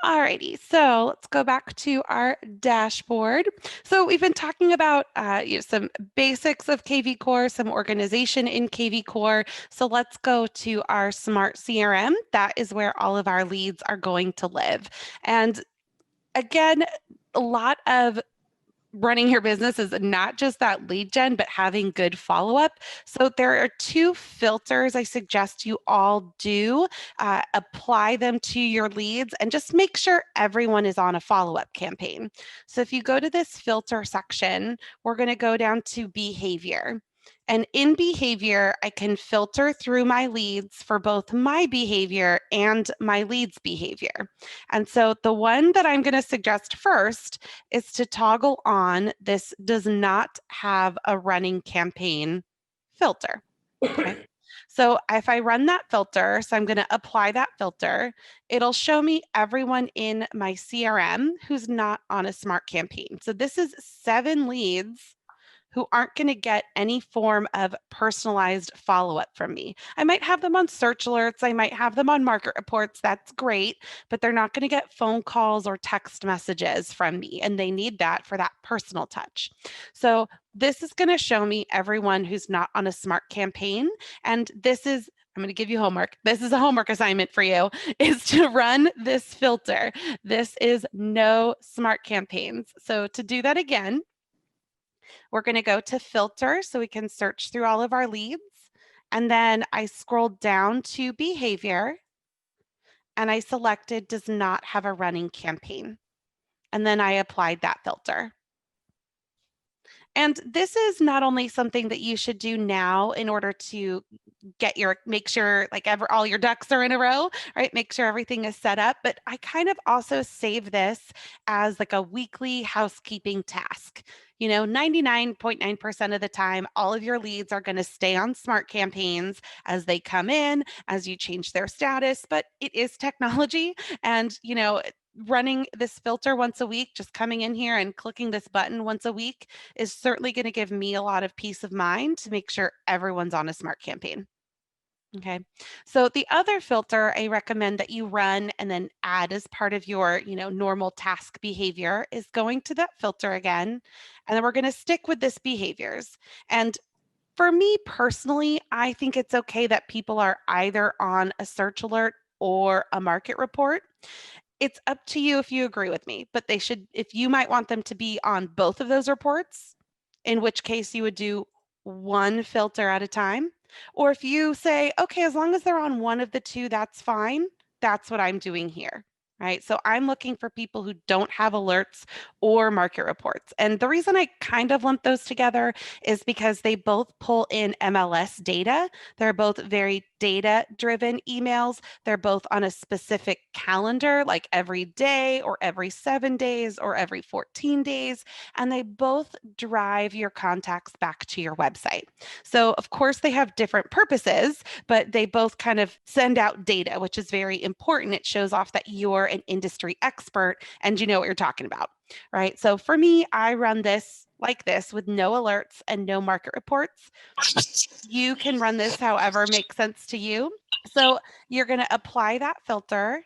Alrighty, so let's go back to our dashboard. So we've been talking about some basics of KV Core, some organization in KV Core. So let's go to our Smart CRM. That is where all of our leads are going to live. And again, a lot of running your business is not just that lead gen, but having good follow up. So there are two filters I suggest you all do. Apply them to your leads and just make sure everyone is on a follow up campaign. So if you go to this filter section, we're going to go down to behavior. And in behavior, I can filter through my leads for both my behavior and my leads behavior. And so the one that I'm going to suggest first is to toggle on this does not have a running campaign filter. Okay. So if I run that filter, so I'm going to apply that filter, it'll show me everyone in my CRM who's not on a smart campaign. So this is 7 leads who aren't going to get any form of personalized follow-up from me. I might have them on search alerts, I might have them on market reports, that's great, but they're not going to get phone calls or text messages from me, and they need that for that personal touch. So this is going to show me everyone who's not on a smart campaign, and this is I'm going to give you homework. This is a homework assignment for you, is to run this filter. This is no smart campaigns. So to do that again, we're going to go to filter so we can search through all of our leads. And then I scrolled down to behavior and I selected does not have a running campaign. And then I applied that filter. And this is not only something that you should do now in order to make sure like all your ducks are in a row, right? Make sure everything is set up. But I kind of also save this as like a weekly housekeeping task. 99.9% of the time, all of your leads are going to stay on smart campaigns as they come in, as you change their status, but it is technology. And, running this filter once a week, just coming in here and clicking this button once a week is certainly going to give me a lot of peace of mind to make sure everyone's on a smart campaign. Okay, so the other filter I recommend that you run and then add as part of your, normal task behavior is going to that filter again, and then we're going to stick with this behaviors. And for me personally, I think it's okay that people are either on a search alert or a market report. It's up to you if you agree with me, but if you might want them to be on both of those reports, in which case you would do one filter at a time. Or if you say, okay, as long as they're on one of the two, that's fine. That's what I'm doing here, right? So I'm looking for people who don't have alerts or market reports. And the reason I kind of lump those together is because they both pull in MLS data. They're both very data-driven emails. They're both on a specific calendar, like every day or every 7 days or every 14 days. And they both drive your contacts back to your website. So of course they have different purposes, but they both kind of send out data, which is very important. It shows off that you're an industry expert and you know what you're talking about, right? So for me, I run this like this with no alerts and no market reports. You can run this however makes sense to you. So you're going to apply that filter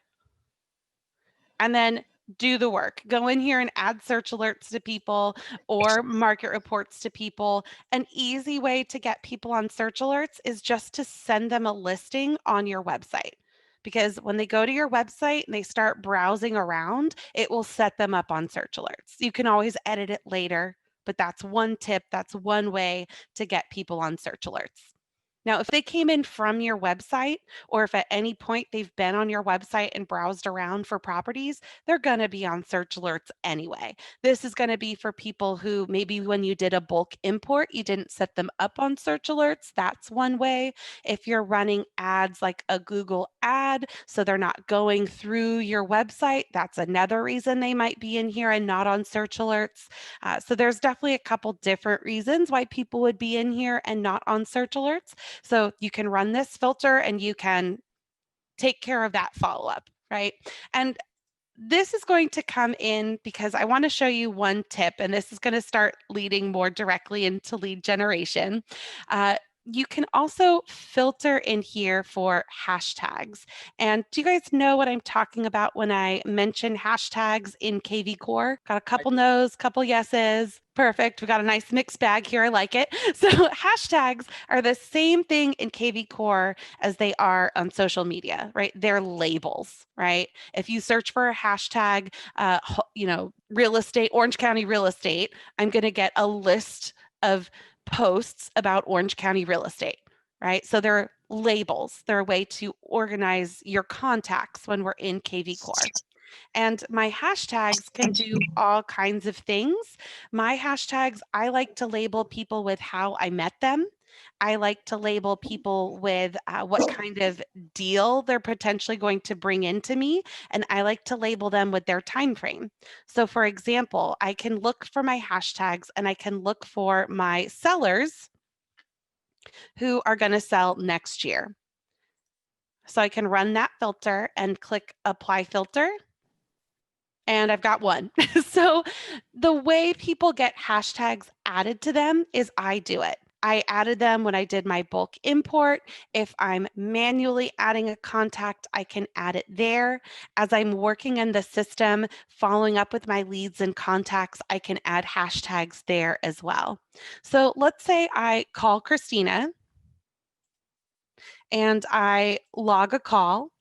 and then do the work. Go in here and add search alerts to people or market reports to people. An easy way to get people on search alerts is just to send them a listing on your website. Because when they go to your website and they start browsing around, it will set them up on search alerts. You can always edit it later, but that's one tip. That's one way to get people on search alerts. Now, if they came in from your website, or if at any point they've been on your website and browsed around for properties, they're going to be on search alerts anyway. This is going to be for people who maybe when you did a bulk import, you didn't set them up on search alerts. That's one way. If you're running ads like a Google ad, so they're not going through your website, that's another reason they might be in here and not on search alerts. So there's definitely a couple different reasons why people would be in here and not on search alerts. So you can run this filter and you can take care of that follow-up, right? And this is going to come in because I want to show you one tip, and this is going to start leading more directly into lead generation. you can also filter in here for hashtags. And do you guys know what I'm talking about when I mention hashtags in KV Core? Got a couple no's, couple yeses. Perfect. We got a nice mixed bag here. I like it. So hashtags are the same thing in KV Core as they are on social media, right? They're labels, right? If you search for a hashtag, real estate, Orange County real estate, I'm going to get a list of posts about Orange County real estate, right? So they're labels. They're a way to organize your contacts when we're in KV Core. And my hashtags can do all kinds of things. My hashtags, I like to label people with how I met them. I like to label people with what kind of deal they're potentially going to bring into me, and I like to label them with their time frame. So, for example, I can look for my hashtags and I can look for my sellers who are going to sell next year. So I can run that filter and click Apply Filter. And I've got one. So the way people get hashtags added to them is I do it. I added them when I did my bulk import. If I'm manually adding a contact, I can add it there. As I'm working in the system, following up with my leads and contacts, I can add hashtags there as well. So let's say I call Christina and I log a call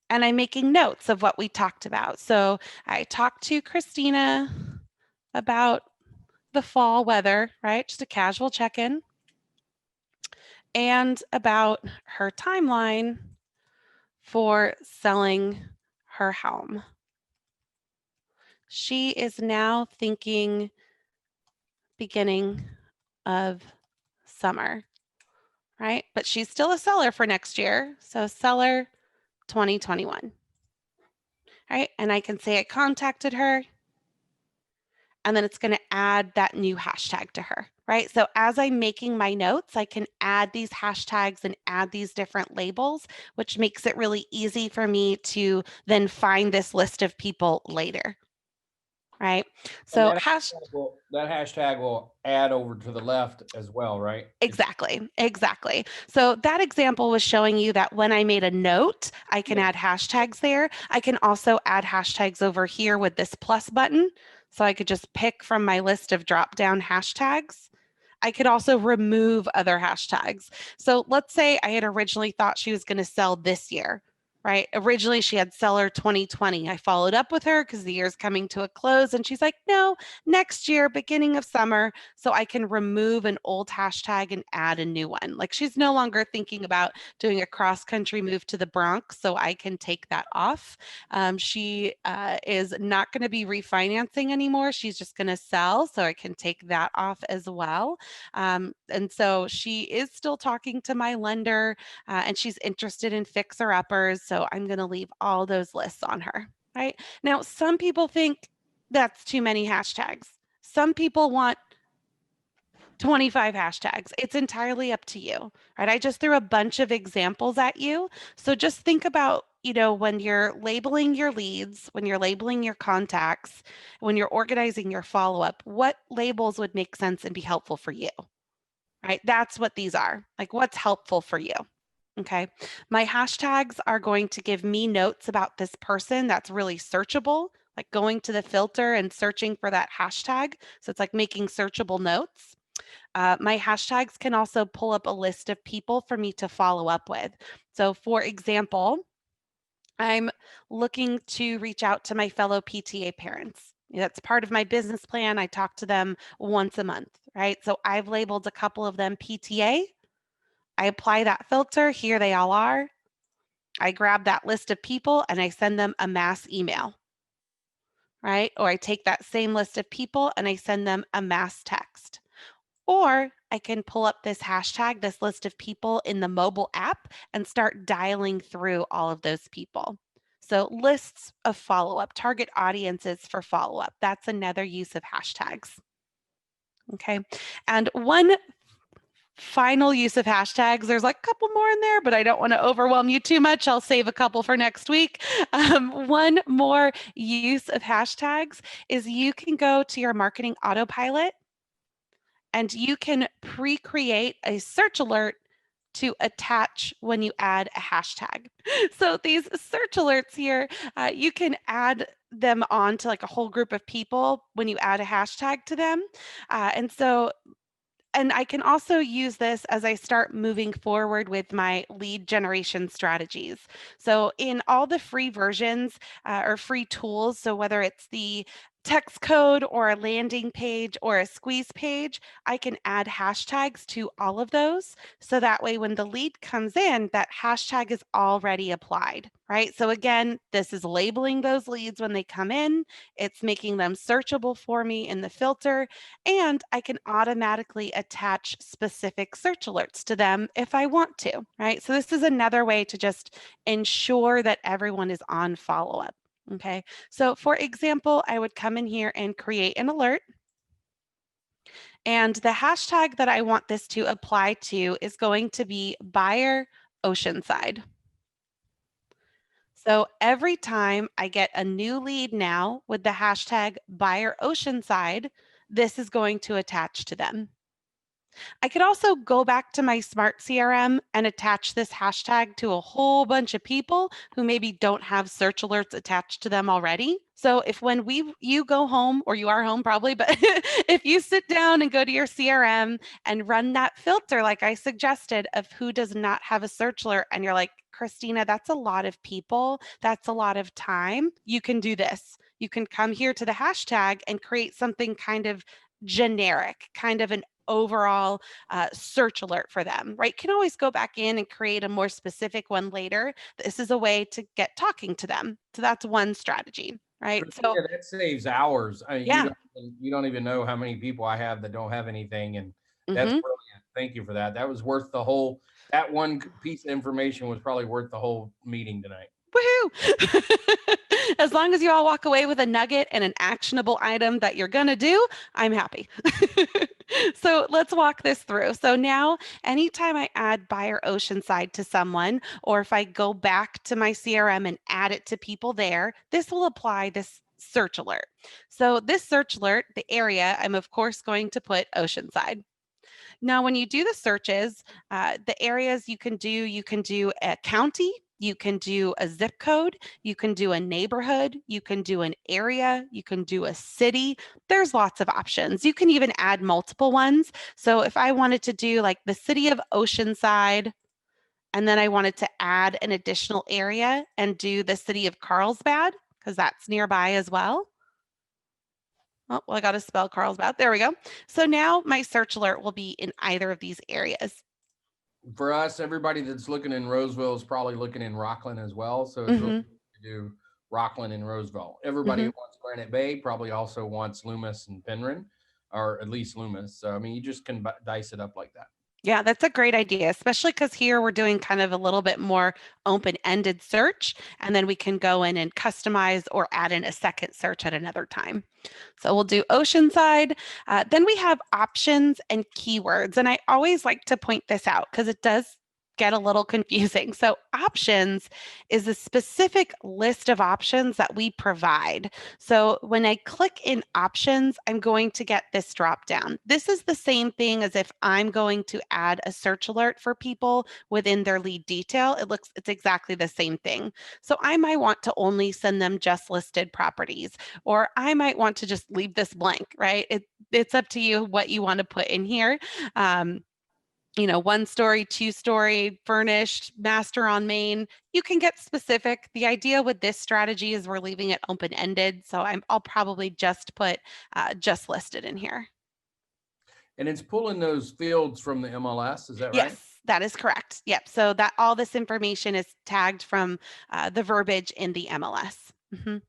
and I'm making notes of what we talked about. So I talked to Christina about the fall weather, right? Just a casual check-in, and about her timeline for selling her home. She is now thinking beginning of summer, right? But she's still a seller for next year. So seller 2021, right? And I can say I contacted her, and then it's going to add that new hashtag to her, right? So as I'm making my notes, I can add these hashtags and add these different labels, which makes it really easy for me to then find this list of people later, right? So that hashtag will add over to the left as well, right? Exactly. So that example was showing you that when I made a note, I can add hashtags there. I can also add hashtags over here with this plus button. So I could just pick from my list of drop down hashtags. I could also remove other hashtags. So let's say I had originally thought she was going to sell this year, right? Originally, she had seller 2020. I followed up with her because the year's coming to a close, and she's like, no, next year, beginning of summer. So I can remove an old hashtag and add a new one. Like she's no longer thinking about doing a cross country move to the Bronx, so I can take that off. She is not going to be refinancing anymore. She's just going to sell, so I can take that off as well. And so she is still talking to my lender, and she's interested in fixer uppers. So I'm going to leave all those lists on her, right? Now, some people think that's too many hashtags. Some people want 25 hashtags. It's entirely up to you, right? I just threw a bunch of examples at you. So just think about, when you're labeling your leads, when you're labeling your contacts, when you're organizing your follow-up, what labels would make sense and be helpful for you, right? That's what these are. Like what's helpful for you. Okay. My hashtags are going to give me notes about this person that's really searchable, like going to the filter and searching for that hashtag. So it's like making searchable notes. My hashtags can also pull up a list of people for me to follow up with. So, for example, I'm looking to reach out to my fellow PTA parents. That's part of my business plan. I talk to them once a month, right? So I've labeled a couple of them PTA. I apply that filter. Here they all are. I grab that list of people and I send them a mass email, right? Or I take that same list of people and I send them a mass text. Or I can pull up this hashtag, this list of people in the mobile app and start dialing through all of those people. So lists of follow-up, target audiences for follow-up. That's another use of hashtags. Okay. And one final use of hashtags, there's like a couple more in there, but I don't want to overwhelm you too much. I'll save a couple for next week. One more use of hashtags is you can go to your marketing autopilot and you can pre-create a search alert to attach when you add a hashtag. So these search alerts here, you can add them on to like a whole group of people when you add a hashtag to them. And I can also use this as I start moving forward with my lead generation strategies. So, in all the free versions or free tools, so whether it's the text code or a landing page or a squeeze page, I can add hashtags to all of those. So that way, when the lead comes in, that hashtag is already applied, right? So, again, this is labeling those leads when they come in, it's making them searchable for me in the filter, and I can automatically attach specific search alerts to them if I want to, right? So this is another way to just ensure that everyone is on follow-up. Okay, so for example, I would come in here and create an alert. And the hashtag that I want this to apply to is going to be buyer Oceanside. So every time I get a new lead now with the hashtag buyer Oceanside, this is going to attach to them. I could also go back to my smart CRM and attach this hashtag to a whole bunch of people who maybe don't have search alerts attached to them already. So if when you go home, or you are home probably, but if you sit down and go to your CRM and run that filter like I suggested of who does not have a search alert, and you're like, Christina, that's a lot of people, that's a lot of time, you can do this. You can come here to the hashtag and create something kind of generic, kind of an overall search alert for them, right? You can always go back in and create a more specific one later. This is a way to get talking to them. So that's one strategy, right? So Christina, that saves hours. I mean, yeah. you don't even know how many people I have that don't have anything, and that's Hmm. brilliant. Thank you for that. That was worth the whole. That one piece of information was probably worth the whole meeting tonight. Woohoo! As long as you all walk away with a nugget and an actionable item that you're going to do, I'm happy. So let's walk this through. So now, anytime I add buyer Oceanside to someone, or if I go back to my CRM and add it to people there, this will apply this search alert. So this search alert, the area, I'm of course going to put Oceanside. Now, when you do the searches, the areas you can do a county, you can do a zip code, you can do a neighborhood, you can do an area, you can do a city. There's lots of options. You can even add multiple ones. So if I wanted to do like the city of Oceanside, and then I wanted to add an additional area and do the city of Carlsbad, because that's nearby as well. Oh, well, I got to spell Carlsbad. There we go. So now my search alert will be in either of these areas. For us, everybody that's looking in Roseville is probably looking in Rockland as well. So it's really Hmm. good to do Rockland and Roseville. Everybody Hmm. who wants Granite Bay probably also wants Loomis and Penryn, or at least Loomis. So I mean, you just can dice it up like that. Yeah, that's a great idea, especially because here we're doing kind of a little bit more open-ended search, and then we can go in and customize or add in a second search at another time. So we'll do Oceanside. Then we have options and keywords. And I always like to point this out because it does get a little confusing. So options is a specific list of options that we provide. So when I click in options, I'm going to get this drop down. This is the same thing as if I'm going to add a search alert for people within their lead detail. It's exactly the same thing. So I might want to only send them just listed properties, or I might want to just leave this blank, right? It's up to you what you want to put in here. Um, 1 story, 2 story, furnished, master on main. You can get specific. The idea with this strategy is we're leaving it open-ended. So I'll probably just put just listed in here. And it's pulling those fields from the MLS. Is that right? Yes, that is correct. Yep. So that all this information is tagged from the verbiage in the MLS. Mhm.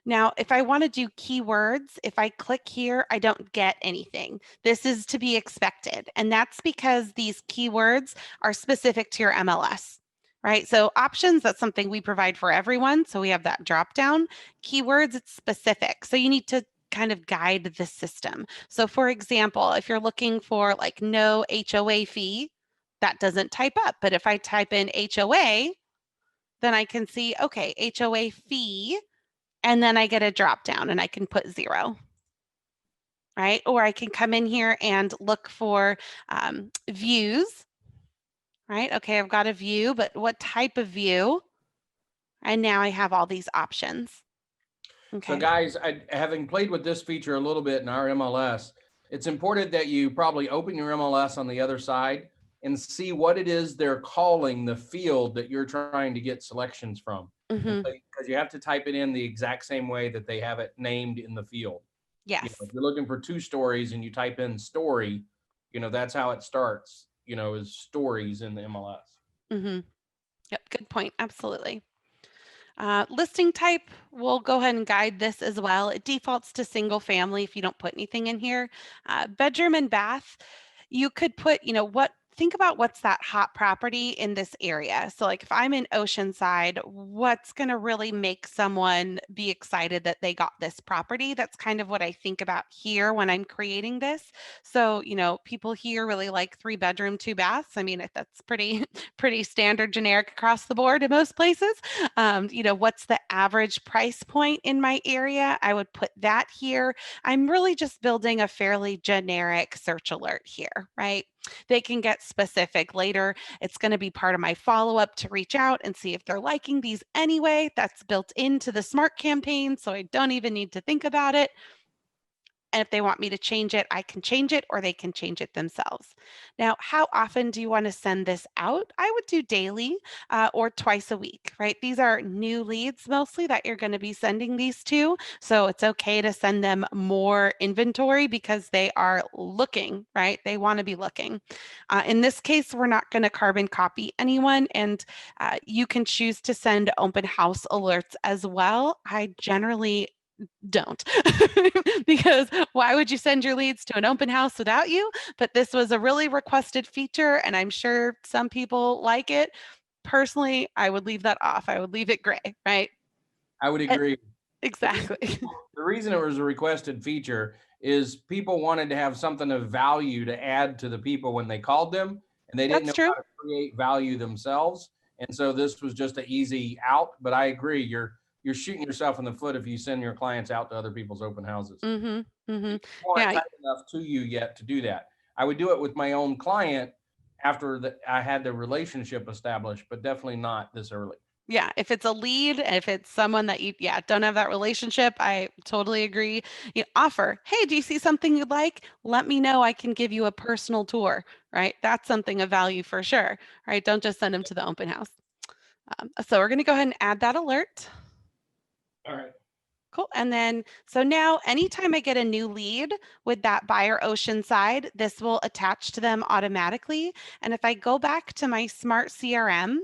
Now, if I want to do keywords, if I click here, I don't get anything. This is to be expected. And that's because these keywords are specific to your MLS, right? So options, that's something we provide for everyone. So we have that drop down. Keywords, it's specific. So you need to kind of guide the system. So for example, if you're looking for like no HOA fee, that doesn't type up. But if I type in HOA, then I can see, okay, HOA fee, and then I get a drop down and I can put 0. right? Or I can come in here and look for views, right? Okay, I've got a view, but what type of view? And now I have all these options. So Okay. guys, having played with this feature a little bit in our MLS, it's important that you probably open your MLS on the other side and see what it is they're calling the field that you're trying to get selections from. And Hmm. so, because you have to type it in the exact same way that they have it named in the field. You know, Yes. if you're looking for two stories and you type in story, that's how it starts, is stories in the MLS. Hmm. Yep. Good point. Absolutely. Listing type, we'll go ahead and guide this as well. It defaults to single family if you don't put anything in here. Bedroom and bath, you could put, think about what's that hot property in this area. So, like if I'm in Oceanside, what's going to really make someone be excited that they got this property? That's kind of what I think about here when I'm creating this. So, people here really like 3 bedroom, 2 baths. I mean, that's pretty, pretty standard generic across the board in most places. What's the average price point in my area? I would put that here. I'm really just building a fairly generic search alert here, right? They can get specific later. It's going to be part of my follow up to reach out and see if they're liking these anyway. That's built into the smart campaign, so I don't even need to think about it. And if they want me to change it, I can change it or they can change it themselves. Now, how often do you want to send this out? I would do daily or twice a week, right? These are new leads mostly that you're going to be sending these to. So it's okay to send them more inventory because they are looking, right? They want to be looking. In this case, we're not going to carbon copy anyone, and you can choose to send open house alerts as well. I generally don't because why would you send your leads to an open house without you? But this was a really requested feature and I'm sure some people like it. Personally, I would leave that off. I would leave it gray, right? I would And- agree. The reason, exactly. the reason it was a requested feature is people wanted to have something of value to add to the people when they called them, and they didn't That's know true. how to create value themselves. And so this was just an easy out. But I agree, you're shooting yourself in the foot if you send your clients out to other people's open houses. Mhm. Mhm. People aren't Yeah, tight enough to you yet to do that. I would do it with my own client after I had the relationship established, but definitely not this early. yeah, if it's a lead, if it's someone that you, yeah, don't have that relationship, I totally agree. You offer, hey, do you see something you'd like? Let me know. I can give you a personal tour, right? That's something of value for sure, right? Don't just send them to the open house. So we're going to go ahead and add that alert. All right. Cool. And then, so now anytime I get a new lead with that buyer Oceanside, this will attach to them automatically. And if I go back to my smart CRM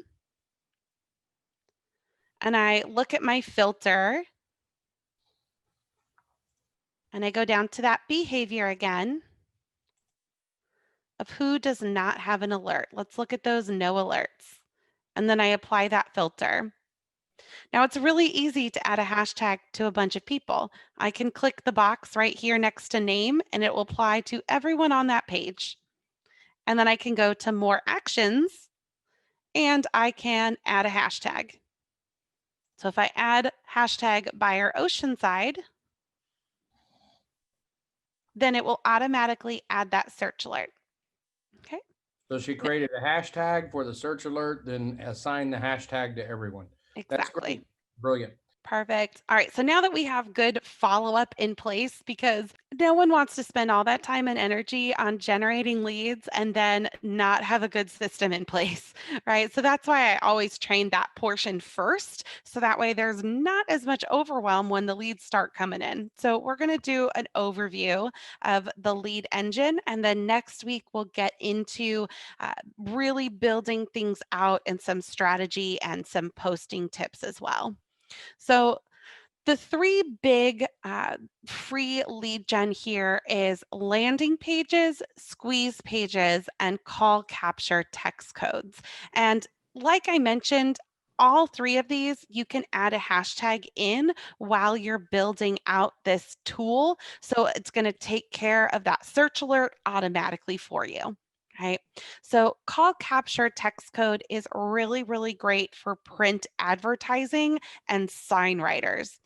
and I look at my filter, and I go down to that behavior again of who does not have an alert. Let's look at those no alerts. And then I apply that filter. Now it's really easy to add a hashtag to a bunch of people. I can click the box right here next to name and it will apply to everyone on that page. And then I can go to more actions and I can add a hashtag. So if I add hashtag buyer Oceanside, then it will automatically add that search alert. Okay. So she created a hashtag for the search alert, then assigned the hashtag to everyone. That's Exactly. great. Brilliant. Perfect. All right. So now that we have good follow up in place, because no one wants to spend all that time and energy on generating leads and then not have a good system in place, right? So that's why I always train that portion first. So that way there's not as much overwhelm when the leads start coming in. So we're going to do an overview of the lead engine. And then next week, we'll get into really building things out and some strategy and some posting tips as well. So the three big free lead gen here is landing pages, squeeze pages, and call capture text codes. And like I mentioned, all three of these, you can add a hashtag in while you're building out this tool. So it's going to take care of that search alert automatically for you. Right. So call capture text code is really, really great for print advertising and sign writers.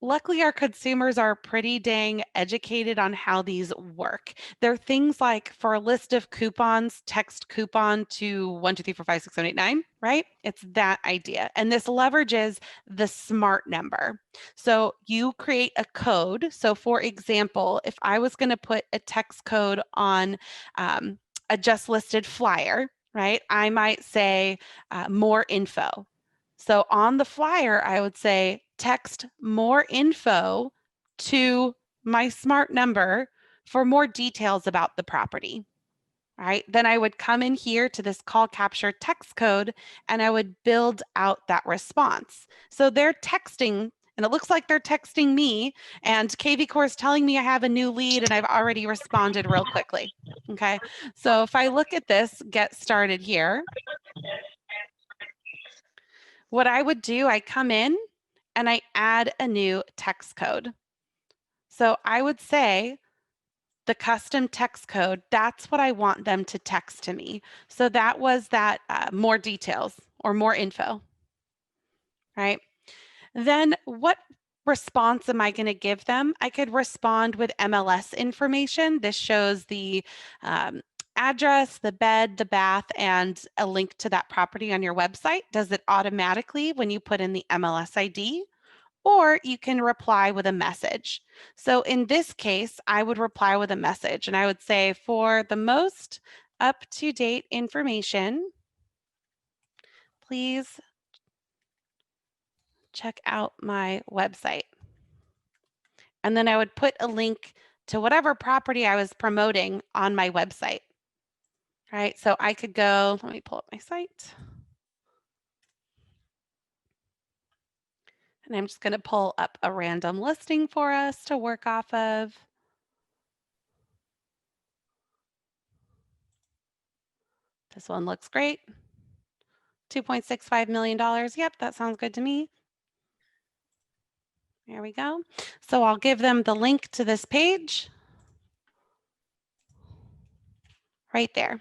Luckily, our consumers are pretty dang educated on how these work. They're things like for a list of coupons, text coupon to 1, 2, 3, 4, 5, 6, 7, 8, 9, right? It's that idea. And this leverages the smart number. So you create a code. So, for example, if I was going to put a text code on a just listed flyer, right, I might say more info. So on the flyer, I would say text more info to my smart number for more details about the property. All right. Then I would come in here to this call capture text code and I would build out that response. So they're texting, and it looks like they're texting me, and KV Core is telling me I have a new lead and I've already responded real quickly. Okay. So if I look at this, get started here, what I would do, I come in and I add a new text code. So I would say the custom text code, that's what I want them to text to me. So that was that more details or more info, right? Then what response am I going to give them? I could respond with MLS information. This shows the address, the bed, the bath, and a link to that property on your website. Does it automatically when you put in the MLS ID? Or you can reply with a message. So in this case, I would reply with a message and I would say, for the most up-to-date information, please check out my website. And then I would put a link to whatever property I was promoting on my website. All right, so I could go, let me pull up my site. And I'm just going to pull up a random listing for us to work off of. This one looks great. $2.65 million. Yep, that sounds good to me. There we go. So I'll give them the link to this page right there.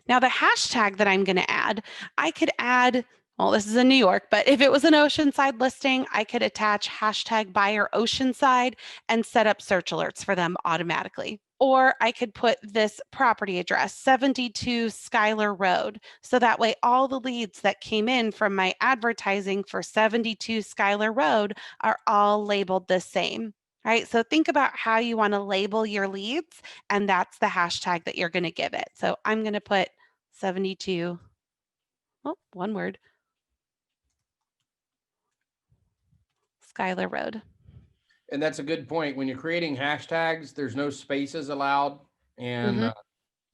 Now the hashtag that I'm going to add, I could add, well, this is in New York, but if it was an Oceanside listing, I could attach hashtag buyer Oceanside and set up search alerts for them automatically. Or I could put this property address, 72 Schuyler Road. So that way all the leads that came in from my advertising for 72 Schuyler Road are all labeled the same. Right? So think about how you want to label your leads, and that's the hashtag that you're going to give it. So I'm going to put 72, oh, one word, Schuyler Road. And that's a good point. When you're creating hashtags, there's no spaces allowed. And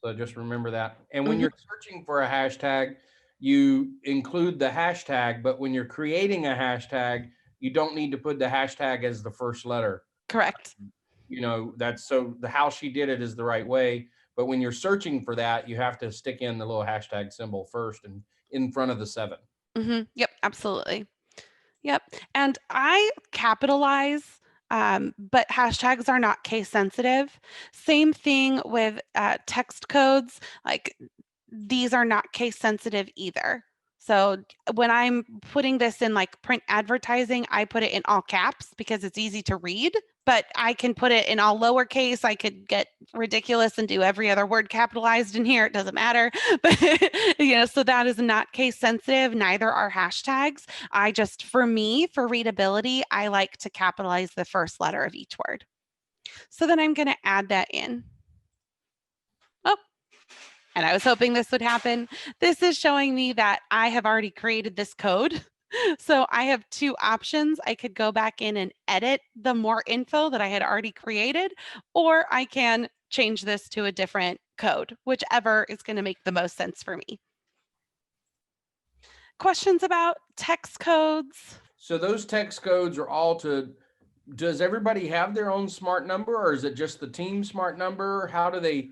so just remember that. And when you're searching for a hashtag, you include the hashtag, but when you're creating a hashtag, you don't need to put the hashtag as the first letter. Correct. You know, that's so the how she did it is the right way. But when you're searching for that, you have to stick in the little hashtag symbol first and in front of the 7. Yep, absolutely. Yep. And I capitalize, but hashtags are not case sensitive. Same thing with text codes. Like these are not case sensitive either. So when I'm putting this in like print advertising, I put it in all caps because it's easy to read, but I can put it in all lowercase. I could get ridiculous and do every other word capitalized in here. It doesn't matter. But, so that is not case sensitive. Neither are hashtags. I just, for me, for readability, I like to capitalize the first letter of each word. So then I'm going to add that in. Oh, and I was hoping this would happen. This is showing me that I have already created this code. So I have two options. I could go back in and edit the more info that I had already created, or I can change this to a different code, whichever is going to make the most sense for me. Questions about text codes? So those text codes are all does everybody have their own smart number, or is it just the team smart number? How do they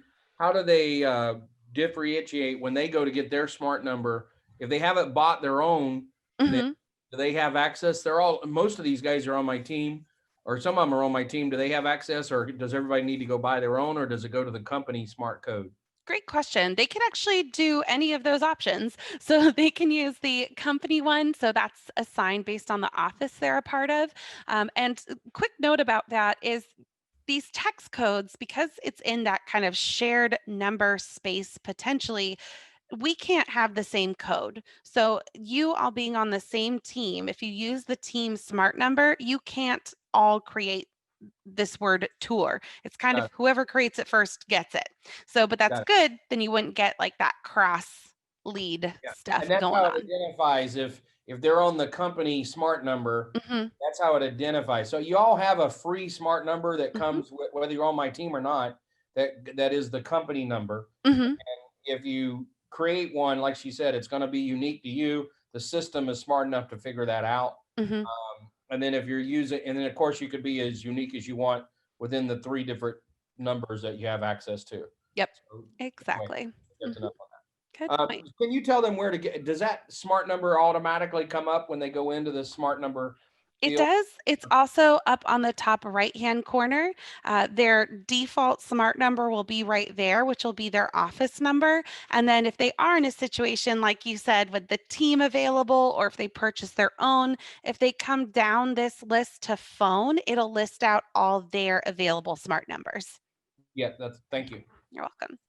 differentiate when they go to get their smart number? If they haven't bought their own, then do they have access? Most of these guys are on my team, or some of them are on my team. Do they have access, or does everybody need to go buy their own, or does it go to the company smart code? Great question. They can actually do any of those options. So they can use the company one. So that's assigned based on the office they're a part of. And quick note about that is these text codes, because it's in that kind of shared number space potentially, we can't have the same code. So you all being on the same team, if you use the team smart number, you can't all create this word tour. It's kind Got of it. whoever creates it first gets it. So, but that's Got it. good. Then you wouldn't get like that cross lead Yeah. stuff And that's going how it on. identifies if they're on the company smart number, Hmm. that's how it identifies. So you all have a free smart number that Hmm. comes with, whether you're on my team or not, that is the company number. Hmm. If you create one, like she said, it's going to be unique to you. The system is smart enough to figure that out. Hmm. And then if you're using, and then of course you could be as unique as you want within the three different numbers that you have access to. Yep, So anyway, exactly. that's Hmm. enough. Good point. Can you tell them where to get? Does that smart number automatically come up when they go into the smart number It field? does. It's also up on the top right-hand corner. Their default smart number will be right there, which will be their office number. And then if they are in a situation, like you said, with the team available, or if they purchase their own, if they come down this list to phone, it'll list out all their available smart numbers. Yeah, that's. Thank you. You're welcome.